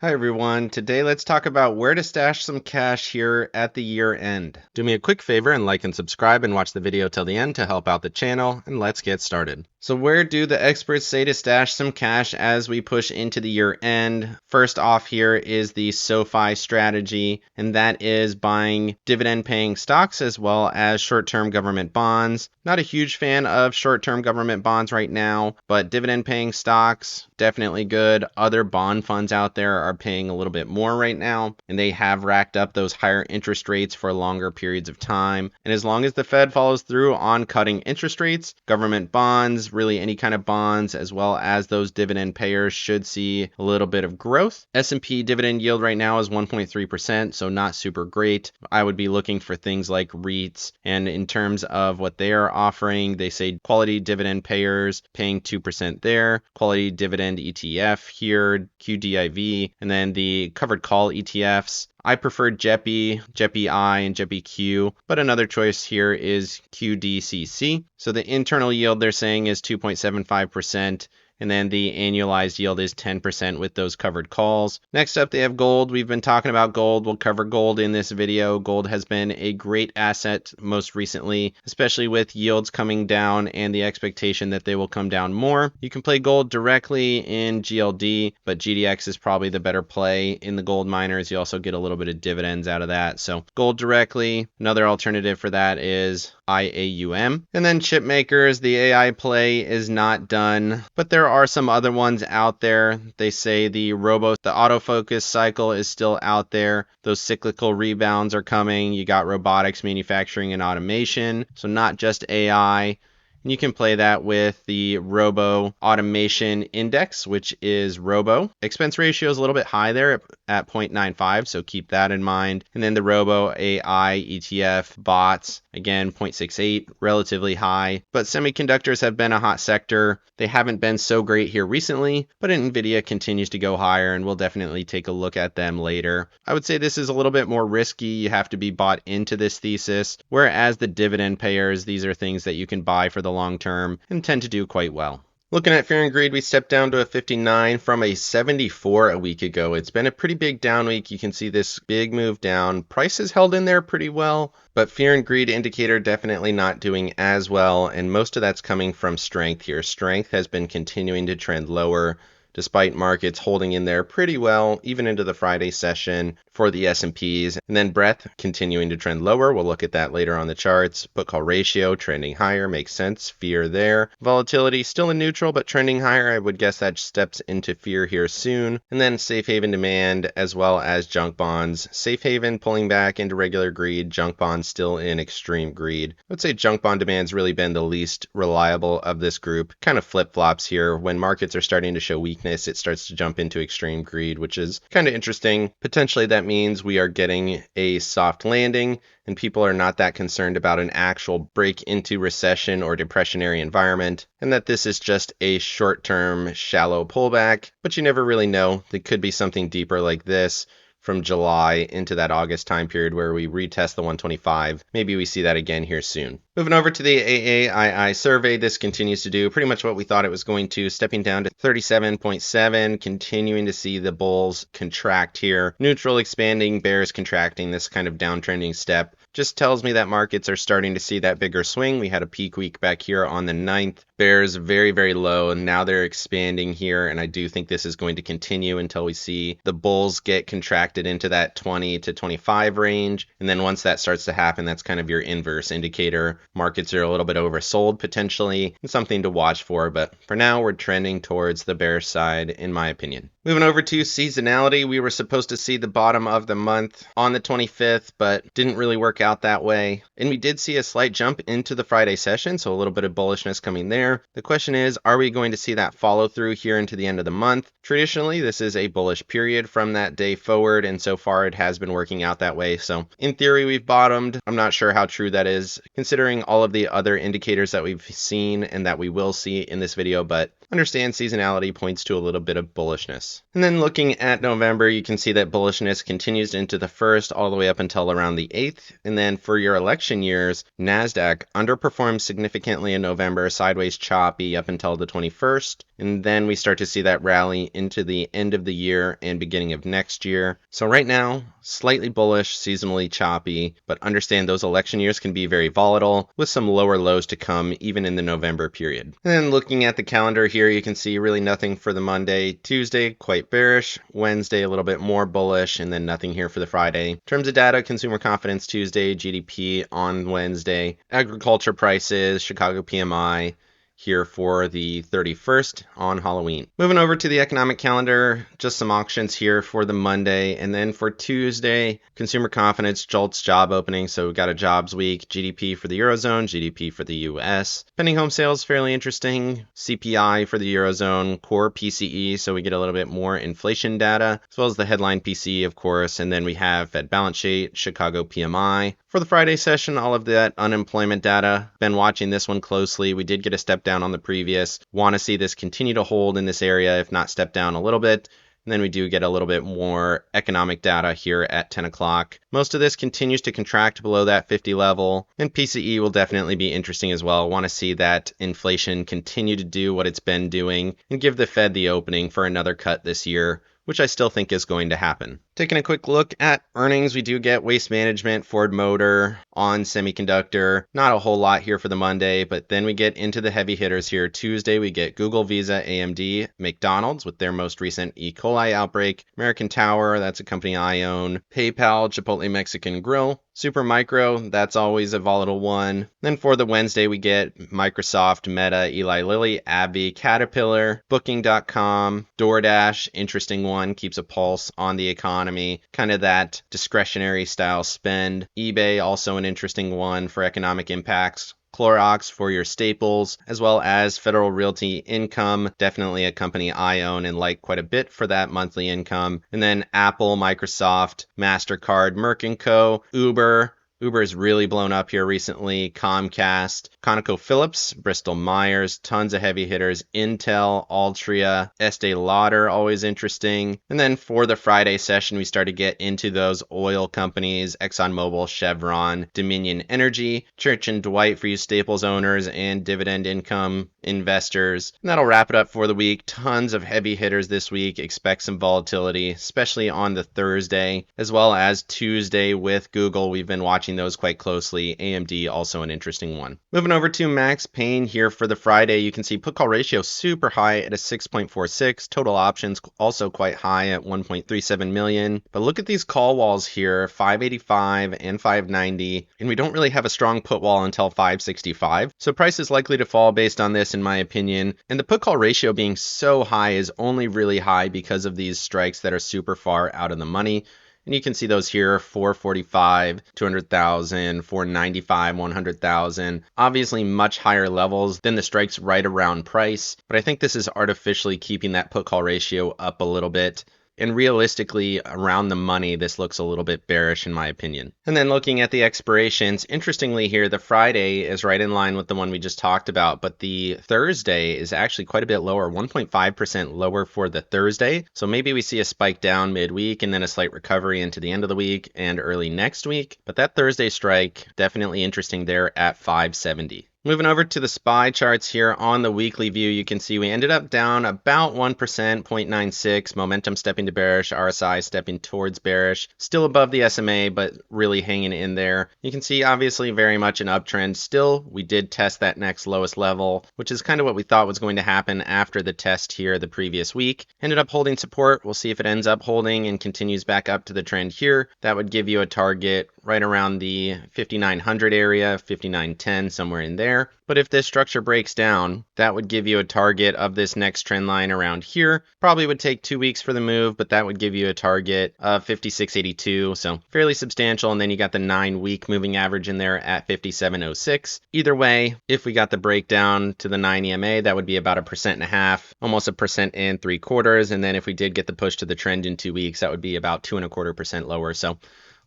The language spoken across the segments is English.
Hi everyone, today let's talk about where to stash some cash here at the year end. Do me a quick favor and like and subscribe and watch the video till the end to help out the channel, and let's get started. So where do the experts say to stash some cash as we push into the year end? First off here is the SoFi strategy, and that is buying dividend paying stocks as well as short-term government bonds. Not a huge fan of short-term government bonds right now, but dividend paying stocks, definitely good. Other bond funds out there are paying a little bit more right now, and they have racked up those higher interest rates for longer periods of time. And as long as the Fed follows through on cutting interest rates, government bonds, really any kind of bonds, as well as those dividend payers should see a little bit of growth. S&P dividend yield right now is 1.3%, so not super great. I would be looking for things like REITs, and in terms of what they are offering, they say quality dividend payers paying 2% there, quality dividend ETF here, QDIV, and then the covered call ETFs. I prefer JEPI, JEPI-I, and JEPI-Q, but another choice here is QDCC. So the internal yield they're saying is 2.75%. And then the annualized yield is 10% with those covered calls. Next up, they have gold. We've been talking about gold. We'll cover gold in this video. Gold has been a great asset most recently, especially with yields coming down and the expectation that they will come down more. You can play gold directly in GLD, but GDX is probably the better play in the gold miners. You also get a little bit of dividends out of that. So gold directly. Another alternative for that is IAUM. And then chip makers, the AI play is not done, but there are some other ones out there. They say the autofocus cycle is still out there. Those cyclical rebounds are coming. You got robotics, manufacturing, and automation. So not just AI. And you can play that with the Robo Automation Index, which is Robo. Expense ratio is a little bit high there at 0.95, so keep that in mind. And then the Robo AI ETF bots, again, 0.68, relatively high. But semiconductors have been a hot sector. They haven't been so great here recently, but NVDA continues to go higher, and we'll definitely take a look at them later. I would say this is a little bit more risky. You have to be bought into this thesis, whereas the dividend payers, these are things that you can buy for the long term and tend to do quite well. Looking at Fear and Greed, we stepped down to a 59 from a 74 a week ago. It's been a pretty big down week. You can see this big move down. Price is held in there pretty well, but Fear and Greed indicator definitely not doing as well, and most of that's coming from strength here. Strength has been continuing to trend lower, despite markets holding in there pretty well, even into the Friday session for the S&Ps. And then breadth continuing to trend lower. We'll look at that later on the charts. Put call ratio trending higher, makes sense. Fear there. Volatility still in neutral, but trending higher. I would guess that steps into fear here soon. And then safe haven demand as well as junk bonds. Safe haven pulling back into regular greed. Junk bonds still in extreme greed. I would say junk bond demand's really been the least reliable of this group. Kind of flip-flops here. When markets are starting to show weakness, it starts to jump into extreme greed, which is kind of interesting. Potentially that means we are getting a soft landing and people are not that concerned about an actual break into recession or depressionary environment, and that this is just a short-term shallow pullback, but you never really know. It could be something deeper like this from July into that August time period where we retest the 125. Maybe we see that again here soon. Moving over to the AAII survey, this continues to do pretty much what we thought it was going to, stepping down to 37.7, continuing to see the bulls contract here. Neutral expanding, bears contracting, this kind of downtrending step just tells me that markets are starting to see that bigger swing. We had a peak week back here on the 9th. Bears very, very low, and now they're expanding here, and I do think this is going to continue until we see the bulls get contracted into that 20 to 25 range, and then once that starts to happen, that's kind of your inverse indicator. Markets are a little bit oversold potentially, and something to watch for, but for now, we're trending towards the bearish side, in my opinion. Moving over to seasonality, we were supposed to see the bottom of the month on the 25th, but didn't really work out that way. And we did see a slight jump into the Friday session, so a little bit of bullishness coming there. The question is, are we going to see that follow through here into the end of the month? Traditionally, this is a bullish period from that day forward, and so far it has been working out that way. So in theory, we've bottomed. I'm not sure how true that is, considering all of the other indicators that we've seen and that we will see in this video, but understand seasonality points to a little bit of bullishness. And then looking at November, you can see that bullishness continues into the 1st all the way up until around the 8th. And then for your election years, NASDAQ underperformed significantly in November, sideways choppy up until the 21st. And then we start to see that rally into the end of the year and beginning of next year. So right now, slightly bullish, seasonally choppy, but understand those election years can be very volatile with some lower lows to come even in the November period. And then looking at the calendar here, you can see really nothing for the Monday. Tuesday, quite bearish. Wednesday, a little bit more bullish, and then nothing here for the Friday. In terms of data, consumer confidence Tuesday, GDP on Wednesday, agriculture prices, Chicago PMI, here for the 31st on Halloween. Moving over to the economic calendar, just some auctions here for the Monday. And then for Tuesday, consumer confidence, JOLTS job opening. So we've got a jobs week, GDP for the Eurozone, GDP for the US. Pending home sales, fairly interesting. CPI for the Eurozone, core PCE. So we get a little bit more inflation data, as well as the headline PCE, of course. And then we have Fed balance sheet, Chicago PMI. For the Friday session, all of that unemployment data. Been watching this one closely. We did get a step down on the previous. Want to see this continue to hold in this area, if not step down a little bit. And then we do get a little bit more economic data here at 10 o'clock. Most of this continues to contract below that 50 level, and PCE will definitely be interesting as well. Want to see that inflation continue to do what it's been doing and give the Fed the opening for another cut this year, which I still think is going to happen. Taking a quick look at earnings, we do get Waste Management, Ford Motor, On Semiconductor. Not a whole lot here for the Monday, but then we get into the heavy hitters here. Tuesday, we get Google, Visa, AMD, McDonald's with their most recent E. coli outbreak, American Tower, that's a company I own, PayPal, Chipotle Mexican Grill, Supermicro, that's always a volatile one. Then for the Wednesday, we get Microsoft, Meta, Eli Lilly, AbbVie, Caterpillar, Booking.com, DoorDash, interesting one, keeps a pulse on the economy, kind of that discretionary style spend. eBay, also an interesting one for economic impacts. Clorox for your staples, as well as Federal Realty Income, definitely a company I own and like quite a bit for that monthly income. And then Apple, Microsoft, MasterCard, Merck & Co., Uber. Uber has really blown up here recently. Comcast, ConocoPhillips, Bristol Myers, tons of heavy hitters. Intel, Altria, Estee Lauder, always interesting. And then for the Friday session, we start to get into those oil companies, ExxonMobil, Chevron, Dominion Energy, Church & Dwight for you staples owners and dividend income investors. And that'll wrap it up for the week. Tons of heavy hitters this week. Expect some volatility, especially on the Thursday, as well as Tuesday with Google. We've been watching those quite closely. AMD, also an interesting one. Moving over to Max Payne here for the Friday, you can see put call ratio super high at a 6.46. Total options also quite high at 1.37 million. But look at these call walls here, 585 and 590. And we don't really have a strong put wall until 565. So price is likely to fall based on this, in my opinion. And the put call ratio being so high is only really high because of these strikes that are super far out of the money. And you can see those here, 445, 200,000, 495, 100,000. Obviously much higher levels than the strikes right around price. But I think this is artificially keeping that put call ratio up a little bit. And realistically, around the money, this looks a little bit bearish in my opinion. And then looking at the expirations, interestingly here, the Friday is right in line with the one we just talked about, but the Thursday is actually quite a bit lower, 1.5% lower for the Thursday. So maybe we see a spike down midweek and then a slight recovery into the end of the week and early next week. But that Thursday strike, definitely interesting there at 570. Moving over to the SPY charts here on the weekly view, you can see we ended up down about 1%, 0.96, momentum stepping to bearish, RSI stepping towards bearish, still above the SMA, but really hanging in there. You can see obviously very much an uptrend. Still, we did test that next lowest level, which is kind of what we thought was going to happen after the test here the previous week. Ended up holding support. We'll see if it ends up holding and continues back up to the trend here. That would give you a target right around the 5,900 area, 5,910, somewhere in there. But if this structure breaks down, that would give you a target of this next trend line around here. Probably would take 2 weeks for the move, but that would give you a target of 5682, so fairly substantial. And then you got the 9-week moving average in there at 5706. Either way, if we got the breakdown to the 9 EMA, that would be about 1.5%, almost 1.75%. And then if we did get the push to the trend in 2 weeks, that would be about 2.25% lower. So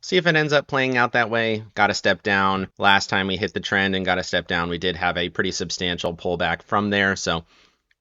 see if it ends up playing out that way. Got a step down. Last time we hit the trend and got a step down, we did have a pretty substantial pullback from there. So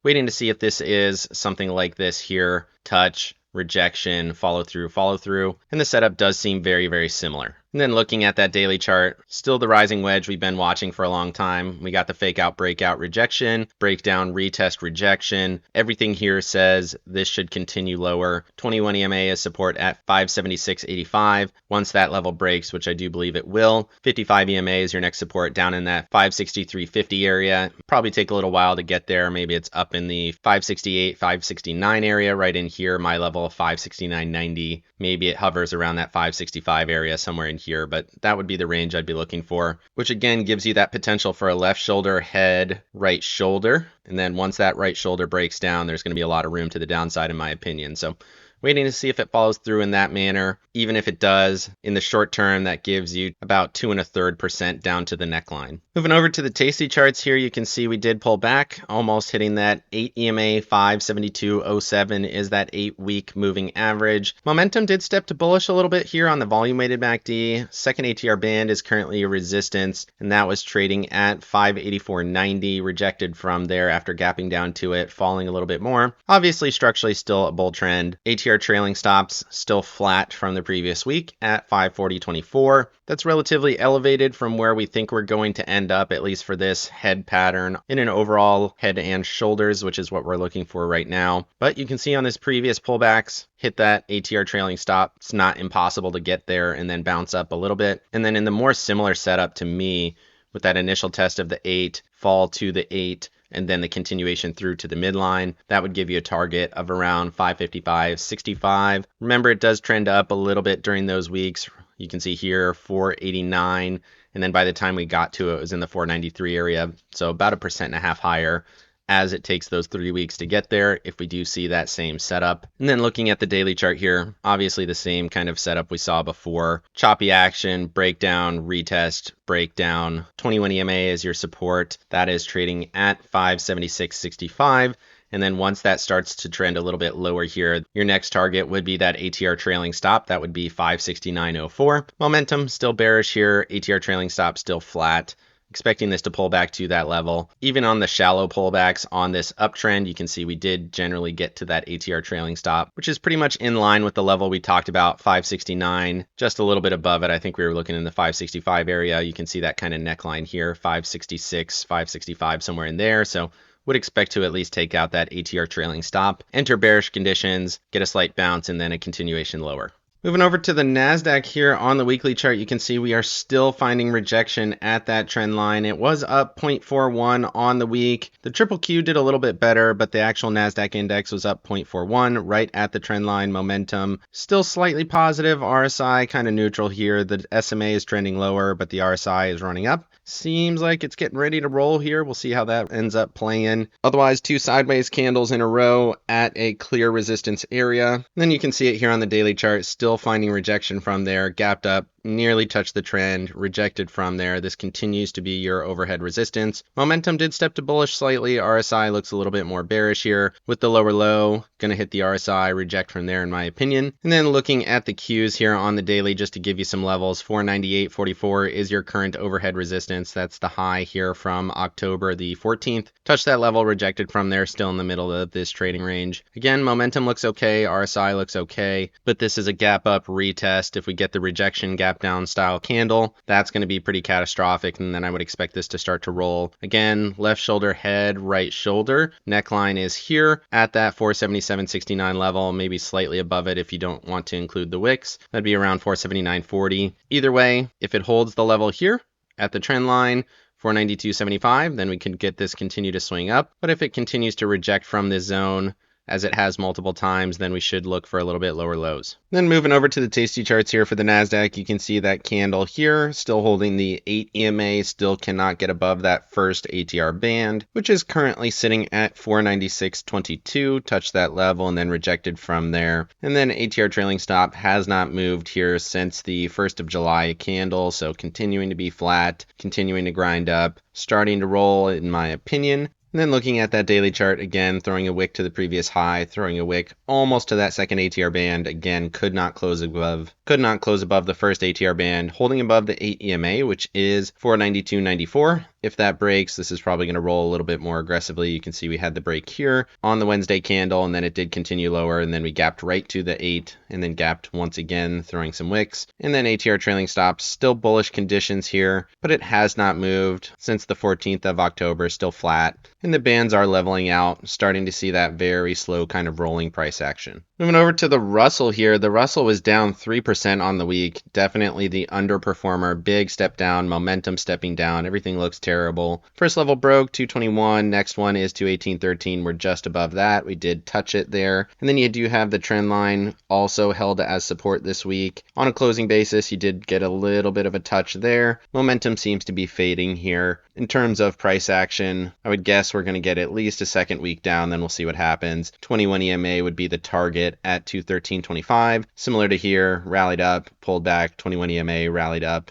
Waiting to see if this is something like this here, touch, rejection, follow through, and the setup does seem very, very similar. And then looking at that daily chart, still the rising wedge we've been watching for a long time. We got the fake out, breakout, rejection, breakdown, retest, rejection. Everything here says this should continue lower. 21 EMA is support at 576.85. Once that level breaks, which I do believe it will, 55 EMA is your next support down in that 563.50 area. Probably take a little while to get there. Maybe it's up in the 568, 569 area right in here. My level of 569.90. Maybe it hovers around that 565 area somewhere in here, but that would be the range I'd be looking for, which again gives you that potential for a left shoulder, head, right shoulder. And then once that right shoulder breaks down, there's going to be a lot of room to the downside in my opinion. So waiting to see if it follows through in that manner. Even if it does, in the short term, that gives you about 2 1/3% down to the neckline. Moving over to the Tasty charts here, you can see we did pull back, almost hitting that 8 EMA. 572.07 is that 8-week moving average. Momentum did step to bullish a little bit here on the volume weighted MACD. Second ATR band is currently a resistance, and that was trading at 584.90, rejected from there after gapping down to it, falling a little bit more. Obviously, structurally still a bull trend. ATR trailing stops still flat from the previous week at 540.24. That's relatively elevated from where we think we're going to end up, at least for this head pattern in an overall head and shoulders, which is what we're looking for right now. But you can see on this previous pullbacks, hit that ATR trailing stop. It's not impossible to get there and then bounce up a little bit. And then in the more similar setup to me, with that initial test of the 8, fall to the 8, and then the continuation through to the midline, that would give you a target of around 555.65. Remember, it does trend up a little bit during those weeks. You can see here 489, and then by the time we got to it, it was in the 493 area, so about 1.5% higher as it takes those 3 weeks to get there if we do see that same setup. And then looking at the daily chart here, obviously the same kind of setup we saw before. Choppy action, breakdown, retest, breakdown. 21 EMA is your support. That is trading at 576.65. And then once that starts to trend a little bit lower here, your next target would be that ATR trailing stop. That would be 569.04. Momentum still bearish here. ATR trailing stop still flat. Expecting this to pull back to that level. Even on the shallow pullbacks on this uptrend, you can see we did generally get to that ATR trailing stop, which is pretty much in line with the level we talked about, 569, just a little bit above it. I think we were looking in the 565 area. You can see that kind of neckline here, 566, 565, somewhere in there. So would expect to at least take out that ATR trailing stop, enter bearish conditions, get a slight bounce, and then a continuation lower. Moving over to the NASDAQ here on the weekly chart, you can see we are still finding rejection at that trend line. It was up 0.41 on the week. The triple Q did a little bit better, but the actual NASDAQ index was up 0.41 right at the trend line. Momentum still slightly positive. RSI kind of neutral here. The SMA is trending lower, but the RSI is running up. Seems like it's getting ready to roll here. We'll see how that ends up playing. Otherwise, 2 sideways candles in a row at a clear resistance area. And then you can see it here on the daily chart, still finding rejection from there, gapped up, nearly touched the trend, rejected from there. This continues to be your overhead resistance. Momentum did step to bullish slightly. RSI looks a little bit more bearish here with the lower low. Going to hit the RSI, reject from there in my opinion. And then looking at the Qs here on the daily, just to give you some levels, 498.44 is your current overhead resistance. That's the high here from October the 14th. Touched that level, rejected from there, still in the middle of this trading range. Again, momentum looks okay, RSI looks okay, but this is a gap up retest. If we get the rejection gap down style candle, that's going to be pretty catastrophic, and then I would expect this to start to roll. Again, left shoulder, head, right shoulder. Neckline is here at that 477.69 level, maybe slightly above it if you don't want to include the wicks. That'd be around 479.40. Either way, if it holds the level here at the trend line, 492.75, then we can get this continue to swing up. But if it continues to reject from this zone, as it has multiple times, then we should look for a little bit lower lows. Then moving over to the Tasty charts here for the NASDAQ, you can see that candle here, still holding the 8 EMA, still cannot get above that first ATR band, which is currently sitting at 496.22, touched that level and then rejected from there. And then ATR trailing stop has not moved here since the 1st of July candle, so continuing to be flat, continuing to grind up, starting to roll in my opinion. And then looking at that daily chart, again, throwing a wick to the previous high, throwing a wick almost to that second ATR band. Again, could not close above the first ATR band, holding above the 8 EMA, which is 492.94. If that breaks, this is probably going to roll a little bit more aggressively. You can see we had the break here on the Wednesday candle, and then it did continue lower, and then we gapped right to the 8, and then gapped once again, throwing some wicks. And then ATR trailing stops, still bullish conditions here, but it has not moved since the 14th of October, still flat. And the bands are leveling out, starting to see that very slow kind of rolling price action. Moving over to the Russell here, the Russell was down 3% on the week, definitely the underperformer, big step down, momentum stepping down, everything looks terrible. First level broke, 221, next one is 218.13, we're just above that, we did touch it there. And then you do have the trend line also held as support this week. On a closing basis, you did get a little bit of a touch there. Momentum seems to be fading here. In terms of price action, I would guess we're going to get at least a second week down, then we'll see what happens. 21 EMA would be the target at 213.25. Similar to here, rallied up, pulled back, 21 EMA, rallied up.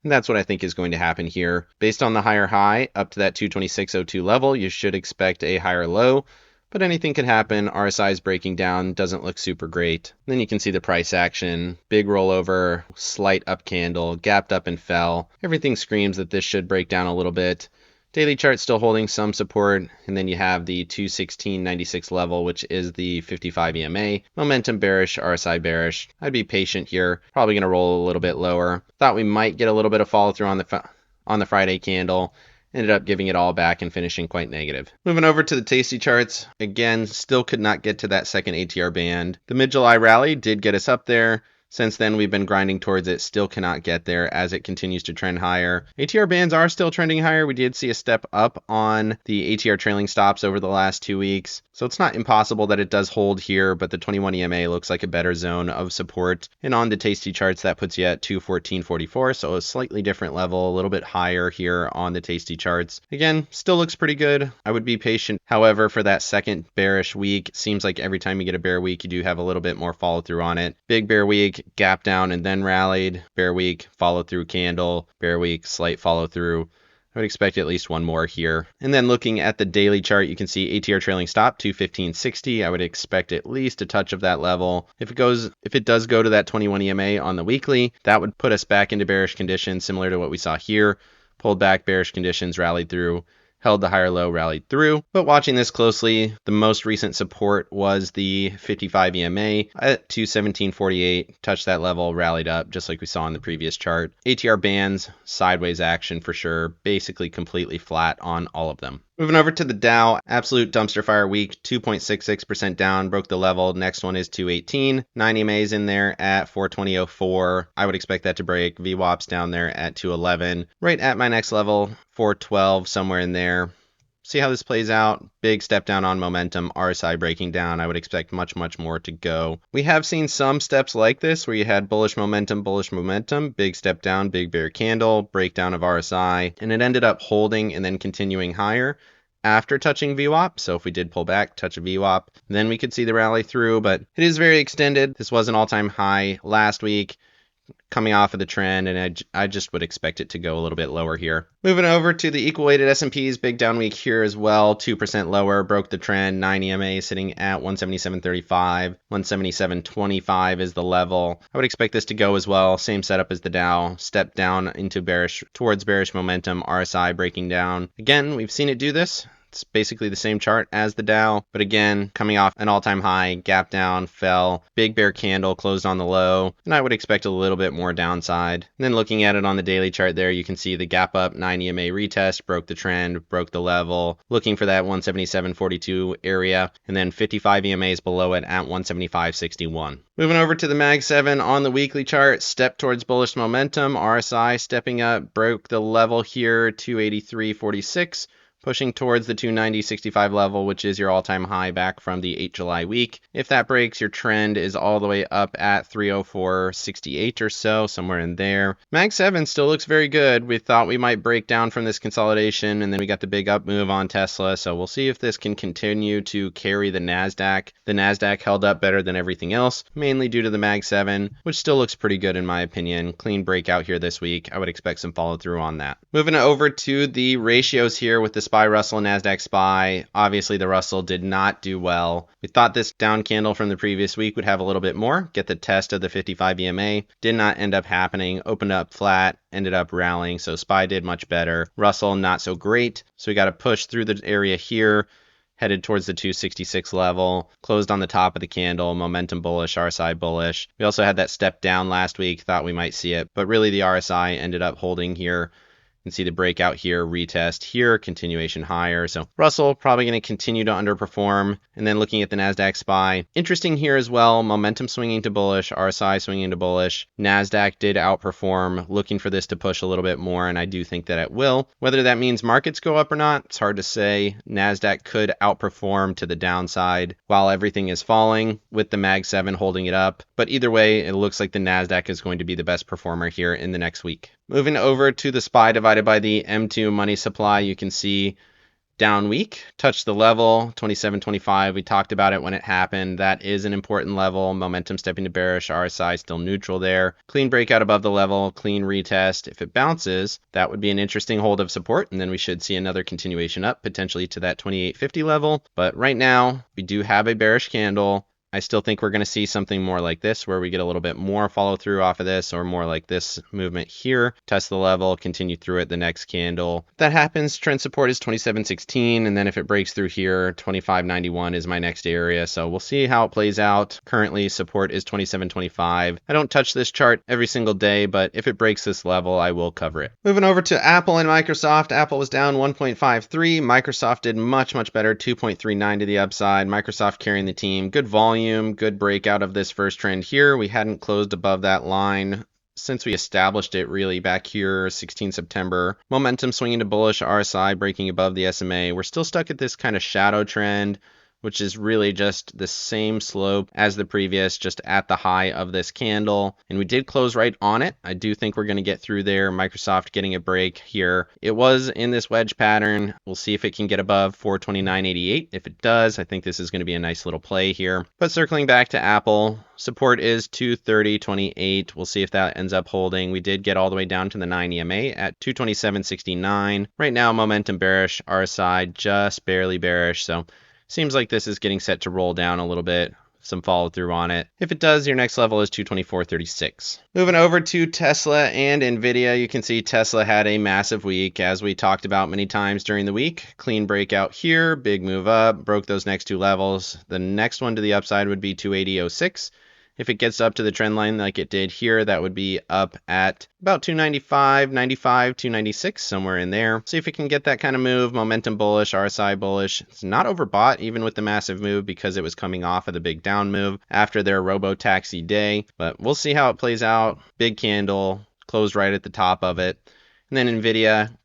And that's what I think is going to happen here. Based on the higher high up to that 226.02 level, you should expect a higher low. But anything could happen. RSI is breaking down, doesn't look super great. Then you can see the price action, big rollover, slight up candle, gapped up and fell. Everything screams that this should break down a little bit. Daily chart still holding some support, and then you have the 216.96 level, which is the 55 EMA. Momentum bearish, RSI bearish. I'd be patient here. Probably going to roll a little bit lower. Thought we might get a little bit of follow through on the Friday candle. Ended up giving it all back and finishing quite negative. Moving over to the Tasty charts, again, still could not get to that second ATR band. The mid-July rally did get us up there. Since then, we've been grinding towards it, still cannot get there as it continues to trend higher. ATR bands are still trending higher. We did see a step up on the ATR trailing stops over the last 2 weeks. So it's not impossible that it does hold here, but the 21 EMA looks like a better zone of support. And on the Tasty charts, that puts you at 214.44, so a slightly different level, a little bit higher here on the Tasty charts. Again, still looks pretty good. I would be patient. However, for that second bearish week, seems like every time you get a bear week, you do have a little bit more follow through on it. Big bear week, gap down and then rallied. Bear week, follow through candle. Bear week, slight follow through. I would expect at least one more here. And then looking at the daily chart, you can see ATR trailing stop 215.60. I would expect at least a touch of that level. If it does go to that 21 EMA on the weekly, that would put us back into bearish conditions similar to what we saw here. Pulled back, bearish conditions, rallied through. Held the higher low, rallied through. But watching this closely, the most recent support was the 55 EMA at 217.48. Touched that level, rallied up, just like we saw in the previous chart. ATR bands, sideways action for sure. Basically completely flat on all of them. Moving over to the Dow, absolute dumpster fire week, 2.66% down, broke the level. Next one is 218. 9 EMAs in there at 420.04. I would expect that to break. VWAP's down there at 211. Right at my next level, 412, somewhere in there. See how this plays out. Big step down on momentum, RSI breaking down. I would expect much, much more to go. We have seen some steps like this where you had bullish momentum, big step down, big bear candle, breakdown of RSI, and it ended up holding and then continuing higher after touching VWAP. So if we did pull back, touch a VWAP, then we could see the rally through, but it is very extended. This was an all-time high last week, coming off of the trend, and I just would expect it to go a little bit lower here. Moving over to the equal weighted S&Ps, big down week here as well, 2% lower, broke the trend. 9 EMA sitting at 177.35, 177.25 is the level. I would expect this to go as well. Same setup as the Dow, step down into towards bearish momentum, RSI breaking down. Again, we've seen it do this. It's basically the same chart as the Dow, but again, coming off an all-time high, gap down, fell, big bear candle, closed on the low, and I would expect a little bit more downside. And then looking at it on the daily chart there, you can see the gap up, 9 EMA retest, broke the trend, broke the level, looking for that 177.42 area, and then 55 EMAs below it at 175.61. Moving over to the Mag 7 on the weekly chart, step towards bullish momentum, RSI stepping up, broke the level here, 283.46. Pushing towards the 290.65 level, which is your all-time high back from the 8 July week. If that breaks, your trend is all the way up at 304.68 or so, somewhere in there. Mag 7 still looks very good. We thought we might break down from this consolidation, and then we got the big up move on Tesla, so we'll see if this can continue to carry the NASDAQ. The NASDAQ held up better than everything else, mainly due to the Mag 7, which still looks pretty good in my opinion. Clean breakout here this week. I would expect some follow through on that. Moving over to the ratios here with the SPY Russell and NASDAQ SPY. Obviously, the Russell did not do well. We thought this down candle from the previous week would have a little bit more, get the test of the 55 EMA. Did not end up happening. Opened up flat, ended up rallying. So SPY did much better. Russell, not so great. So we got to push through the area here. Headed towards the 266 level, closed on the top of the candle, momentum bullish, RSI bullish. We also had that step down last week, thought we might see it, but really the RSI ended up holding here. You can see the breakout here, retest here, continuation higher. So Russell probably going to continue to underperform. And then looking at the NASDAQ SPY, interesting here as well, momentum swinging to bullish, RSI swinging to bullish. NASDAQ did outperform, looking for this to push a little bit more, and I do think that it will. Whether that means markets go up or not, it's hard to say. NASDAQ could outperform to the downside while everything is falling, with the Mag 7 holding it up. But either way, it looks like the NASDAQ is going to be the best performer here in the next week. Moving over to the SPY divided by the M2 money supply, you can see down week, touched the level, 27.25. We talked about it when it happened. That is an important level. Momentum stepping to bearish, RSI still neutral there. Clean breakout above the level, clean retest. If it bounces, that would be an interesting hold of support, and then we should see another continuation up, potentially to that 28.50 level. But right now, we do have a bearish candle. I still think we're going to see something more like this, where we get a little bit more follow through off of this, or more like this movement here. Test the level, continue through it the next candle. If that happens, trend support is 27.16, and then if it breaks through here, 25.91 is my next area. So we'll see how it plays out. Currently, support is 27.25. I don't touch this chart every single day, but if it breaks this level, I will cover it. Moving over to Apple and Microsoft. Apple was down 1.53. Microsoft did much better, 2.39 to the upside. Microsoft carrying the team. Good volume. Good breakout of this first trend here. We hadn't closed above that line since we established it really back here 16 September. Momentum swinging to bullish, RSI breaking above the SMA. We're still stuck at this kind of shadow trend, which is really just the same slope as the previous, just at the high of this candle. And we did close right on it. I do think we're going to get through there. Microsoft getting a break here. It was in this wedge pattern. We'll see if it can get above 429.88. If it does, I think this is going to be a nice little play here. But circling back to Apple, support is 230.28. We'll see if that ends up holding. We did get all the way down to the 9 EMA at 227.69. Right now, momentum bearish, RSI just barely bearish. So seems like this is getting set to roll down a little bit. Some follow through on it. If it does, your next level is 224.36. Moving over to Tesla and NVIDIA, you can see Tesla had a massive week, as we talked about many times during the week. Clean breakout here, big move up, broke those next two levels. The next one to the upside would be 280.06. If it gets up to the trend line like it did here, that would be up at about 295, 95, 296, somewhere in there. See if it can get that kind of move. Momentum bullish, RSI bullish. It's not overbought even with the massive move, because it was coming off of the big down move after their robo-taxi day. But we'll see how it plays out. Big candle, closed right at the top of it. And then NVIDIA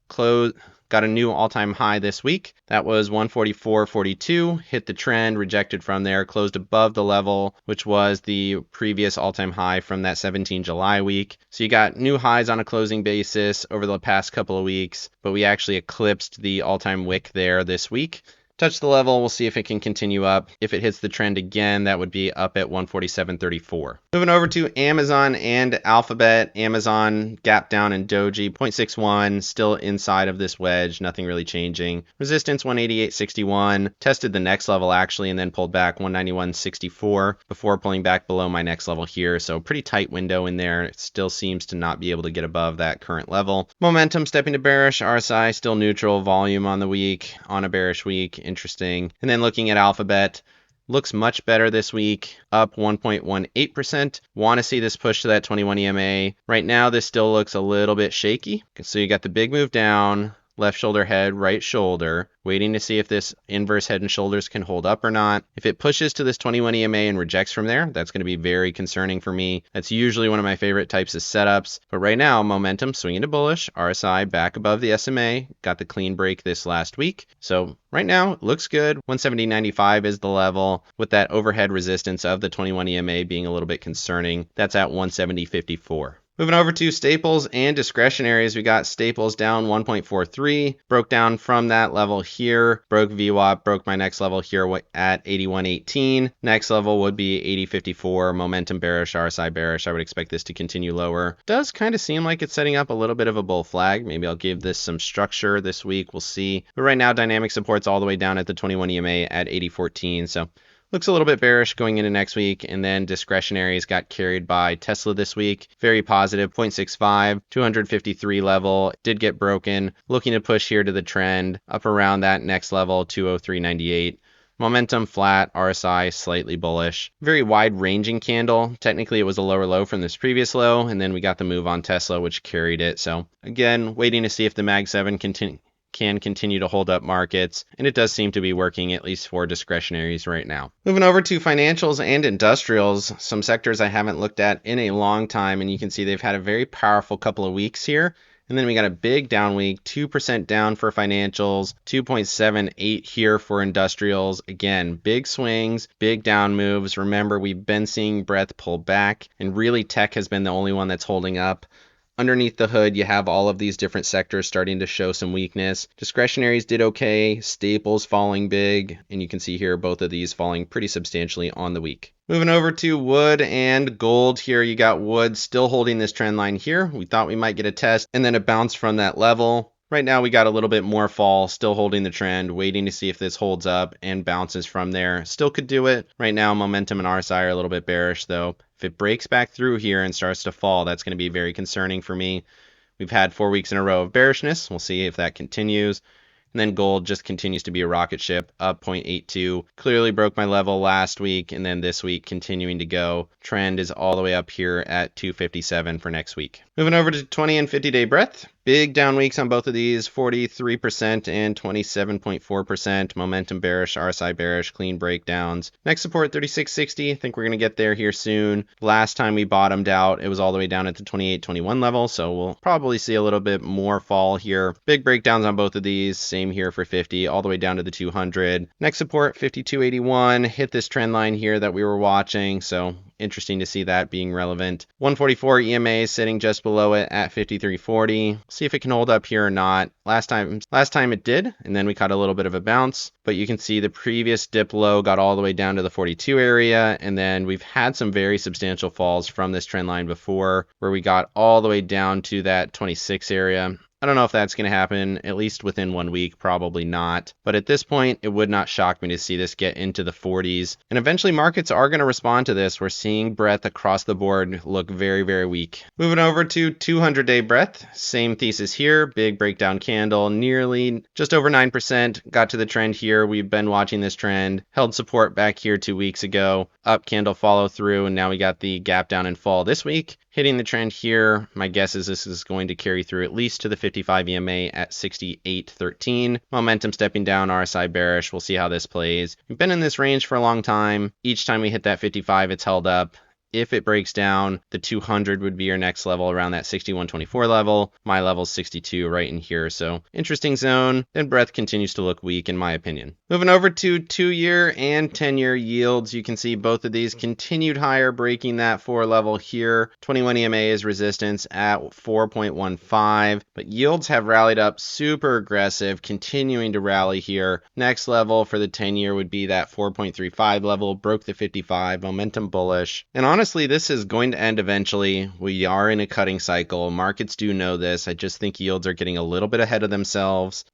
got a new all-time high this week. That was 144.42, hit the trend, rejected from there, closed above the level, which was the previous all-time high from that 17 July week. So you got new highs on a closing basis over the past couple of weeks, but we actually eclipsed the all-time wick there this week. Touch the level, we'll see if it can continue up. If it hits the trend again, that would be up at 147.34. Moving over to Amazon and Alphabet. Amazon gap down in Doji, 0.61, still inside of this wedge, nothing really changing. Resistance 188.61, tested the next level actually, and then pulled back 191.64 before pulling back below my next level here. So pretty tight window in there. It still seems to not be able to get above that current level. Momentum stepping to bearish, RSI still neutral, volume on the week, on a bearish week. Interesting. And then looking at Alphabet, looks much better this week, up 1.18%. Want to see this push to that 21 EMA. Right now, this still looks a little bit shaky. So you got the big move down, left shoulder head, right shoulder, waiting to see if this inverse head and shoulders can hold up or not. If it pushes to this 21 EMA and rejects from there, that's going to be very concerning for me. That's usually one of my favorite types of setups. But right now, momentum swinging to bullish, RSI back above the SMA, got the clean break this last week. So right now, it looks good. 170.95 is the level, with that overhead resistance of the 21 EMA being a little bit concerning. That's at 170.54. Moving over to staples and discretionaries, we got staples down 1.43, broke down from that level here, broke VWAP, broke my next level here at 81.18. Next level would be 80.54, momentum bearish, RSI bearish. I would expect this to continue lower. Does kind of seem like it's setting up a little bit of a bull flag. Maybe I'll give this some structure this week. We'll see. But right now, dynamic support's all the way down at the 21 EMA at 80.14. So looks a little bit bearish going into next week. And then discretionaries got carried by Tesla this week. Very positive, 0.65, 253 level. Did get broken. Looking to push here to the trend up around that next level, 203.98. Momentum flat, RSI slightly bullish. Very wide ranging candle. Technically, it was a lower low from this previous low, and then we got the move on Tesla, which carried it. So again, waiting to see if the Mag 7 can continue to hold up markets, and it does seem to be working, at least for discretionaries right now. Moving over to financials and industrials, some sectors I haven't looked at in a long time, and you can see they've had a very powerful couple of weeks here. And then we got a big down week, 2% down for financials, 2.78 here for industrials. Again, big swings, big down moves. Remember, we've been seeing breadth pull back, and really tech has been the only one that's holding up. Underneath the hood, you have all of these different sectors starting to show some weakness. Discretionaries did okay, staples falling big, and you can see here both of these falling pretty substantially on the week. Moving over to wood and gold here, you got wood still holding this trend line here. We thought we might get a test and then a bounce from that level. Right now we got a little bit more fall, still holding the trend, waiting to see if this holds up and bounces from there. Still could do it. Right now momentum and RSI are a little bit bearish though. If it breaks back through here and starts to fall, that's going to be very concerning for me. We've had 4 weeks in a row of bearishness. We'll see if that continues. And then gold just continues to be a rocket ship, up 0.82. Clearly broke my level last week, and then this week continuing to go. Trend is all the way up here at 257 for next week. Moving over to 20 and 50-day breadth. Big down weeks on both of these, 43% and 27.4%. Momentum bearish, RSI bearish, clean breakdowns. Next support, 36.60. I think we're going to get there here soon. Last time we bottomed out, it was all the way down at the 28.21 level, so we'll probably see a little bit more fall here. Big breakdowns on both of these. Same here for 50, all the way down to the 200. Next support, 52.81. Hit this trend line here that we were watching, so interesting to see that being relevant. 144 EMA sitting just below it at 53.40. See if it can hold up here or not. Last time it did, and then we caught a little bit of a bounce, but you can see the previous dip low got all the way down to the 42 area, and then we've had some very substantial falls from this trend line before, where we got all the way down to that 26 area. I don't know if that's going to happen, at least within 1 week, probably not. But at this point, it would not shock me to see this get into the 40s. And eventually markets are going to respond to this. We're seeing breadth across the board look very, very weak. Moving over to 200-day breadth, same thesis here. Big breakdown candle, nearly just over 9%. Got to the trend here. We've been watching this trend. Held support back here 2 weeks ago. Up candle follow through, and now we got the gap down and fall this week. Hitting the trend here, my guess is this is going to carry through at least to the 55 EMA at 68.13. Momentum stepping down, RSI bearish. We'll see how this plays. We've been in this range for a long time. Each time we hit that 55, it's held up. If it breaks down, the 200 would be your next level around that 61.24 level. My level's 62 right in here, so interesting zone. Then breadth continues to look weak in my opinion. Moving over to 2-year and 10-year yields, you can see both of these continued higher, breaking that 4 level here. 21 EMA is resistance at 4.15, but yields have rallied up super aggressive, continuing to rally here. Next level for the 10-year would be that 4.35 level, broke the 55, momentum bullish. And honestly, this is going to end eventually. We are in a cutting cycle. Markets do know this. I just think yields are getting a little bit ahead of themselves.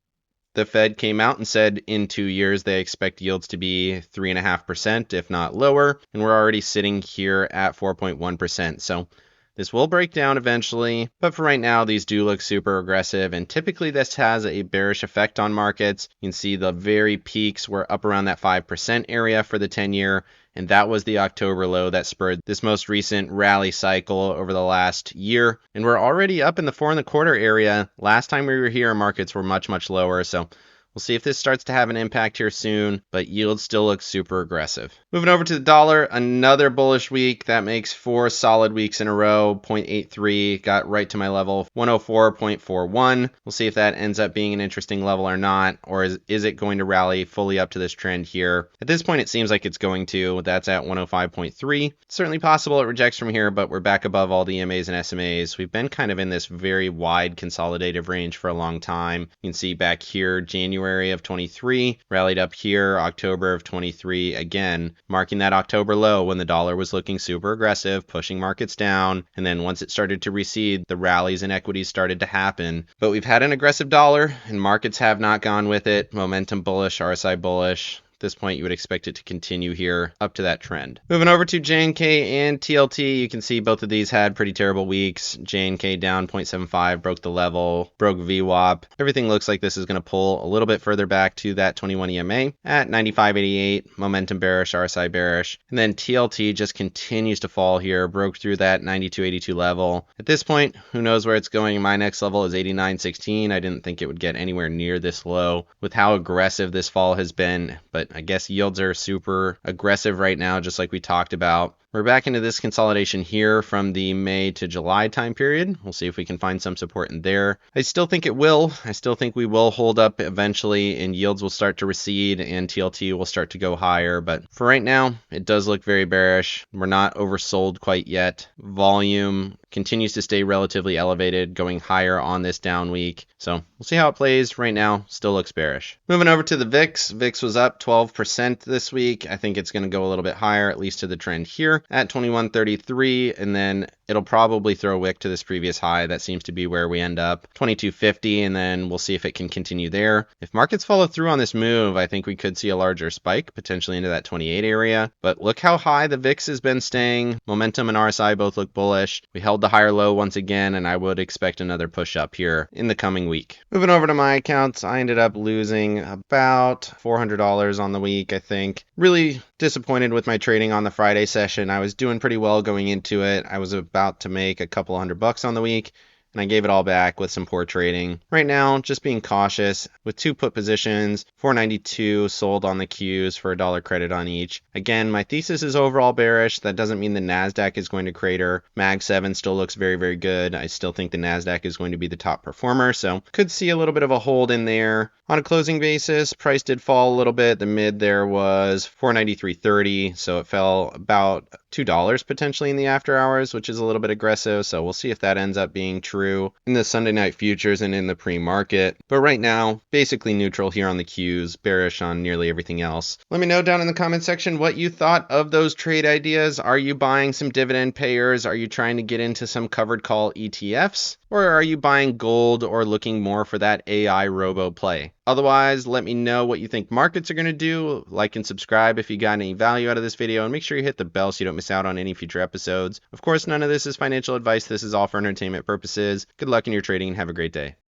The Fed came out and said in 2 years they expect yields to be 3.5%, if not lower, and we're already sitting here at 4.1%. So this will break down eventually, but for right now, these do look super aggressive, and typically this has a bearish effect on markets. You can see the very peaks were up around that 5% area for the 10-year, and that was the October low that spurred this most recent rally cycle over the last year. And we're already up in the 4.25 area. Last time we were here, markets were much, much lower, so We'll see if this starts to have an impact here soon, but yields still look super aggressive. Moving over to the dollar, another bullish week. That makes 4 solid weeks in a row. 0.83 got right to my level, 104.41. We'll see if that ends up being an interesting level or not, or is it going to rally fully up to this trend here? At this point, it seems like it's going to. That's at 105.3. Certainly possible it rejects from here, but we're back above all the EMAs and SMAs. We've been kind of in this very wide consolidative range for a long time. You can see back here, January of 23, rallied up here, October of 23, again, marking that October low when the dollar was looking super aggressive, pushing markets down. And then once it started to recede, the rallies in equities started to happen. But we've had an aggressive dollar and markets have not gone with it. Momentum bullish, RSI bullish. This point, you would expect it to continue here up to that trend. Moving over to JNK and TLT, you can see both of these had pretty terrible weeks. JNK down 0.75, broke the level, broke VWAP. Everything looks like this is going to pull a little bit further back to that 21 EMA at 95.88, momentum bearish, RSI bearish. And then TLT just continues to fall here, broke through that 92.82 level. At this point, who knows where it's going? My next level is 89.16. I didn't think it would get anywhere near this low with how aggressive this fall has been, but I guess yields are super aggressive right now, just like we talked about. We're back into this consolidation here from the May to July time period. We'll see if we can find some support in there. I still think it will. I still think we will hold up eventually and yields will start to recede and TLT will start to go higher. But for right now, it does look very bearish. We're not oversold quite yet. Volume continues to stay relatively elevated, going higher on this down week. So we'll see how it plays. Right now, still looks bearish. Moving over to the VIX. VIX was up 12% this week. I think it's going to go a little bit higher, at least to the trend here at 21.33, and then it'll probably throw a wick to this previous high. That seems to be where we end up, 22.50, and then we'll see if it can continue there. If markets follow through on this move, I think we could see a larger spike, potentially into that 28 area. But look how high the VIX has been staying. Momentum and RSI both look bullish. We held the higher low once again, and I would expect another push up here in the coming week. Moving over to my accounts, I ended up losing about $400 on the week, I think. Really disappointed with my trading on the Friday session. I was doing pretty well going into it. I was about to make a couple $100 on the week, and I gave it all back with some poor trading. Right now, just being cautious with 2 put positions, 492 sold on the Qs for $1 credit on each. Again, my thesis is overall bearish. That doesn't mean the NASDAQ is going to crater. Mag 7 still looks very, very good. I still think the NASDAQ is going to be the top performer, so could see a little bit of a hold in there. On a closing basis, price did fall a little bit. The mid there was 493.30, so it fell about $2 potentially in the after hours, which is a little bit aggressive. So we'll see if that ends up being true in the Sunday night futures and in the pre-market. But right now, basically neutral here on the Qs, bearish on nearly everything else. Let me know down in the comment section what you thought of those trade ideas. Are you buying some dividend payers? Are you trying to get into some covered call ETFs? Or are you buying gold or looking more for that AI robo play? Otherwise, let me know what you think markets are going to do. Like and subscribe if you got any value out of this video, and make sure you hit the bell so you don't miss out on any future episodes. Of course, none of this is financial advice. This is all for entertainment purposes. Good luck in your trading and have a great day.